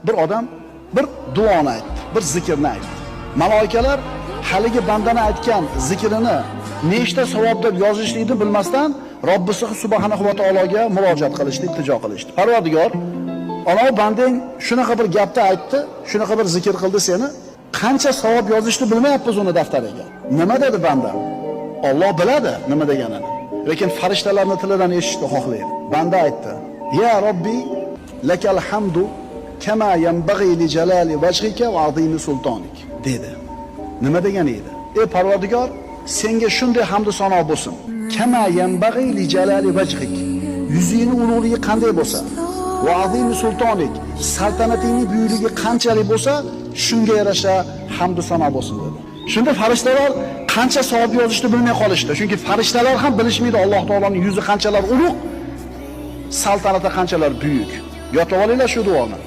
bir odam bir duoni aytdi, bir zikrni aytdi. Malaikalar haligi bandani aytgan zikrini nechta savob deb yozishlikni bilmasdan Robbisi subhanahu va taologa murojaat qilishdi, iltijo qilishdi. Parvardigor, ana bandang shunaqa bir gapni aytdi, shunaqa bir zikr qildi seni, qancha savob yozishni bilmayapmiz uni daftariga. Nima dedi banda? Alloh biladi nima deganini. Lekin farishtalarning tilidan eshitishni xohlaydi. Banda aytdi: "Ya Robbi, lakal hamdu kama yanbaghi li jalali wajhika va azimi sultonik." dedi. Nima degani edi? Ey Parvardigor, senga shunday hamd sano bo'lsin. Kama yanbaghi li jalali wajhik. Yuzingni ulug'ligi qanday bo'lsa, va azimi sultonik, saltanatingning buyukligi qanchalik bo'lsa, shunga yarasha hamd sano bo'lsin dedi. Shunda farishtalar qancha savob yozishni bilmay qolishdi. Chunki farishtalar ham bilishmaydi Alloh taoloning yuzi qanchalar ulug', saltanati qanchalar buyuk. Yotib olinglar shu duoni.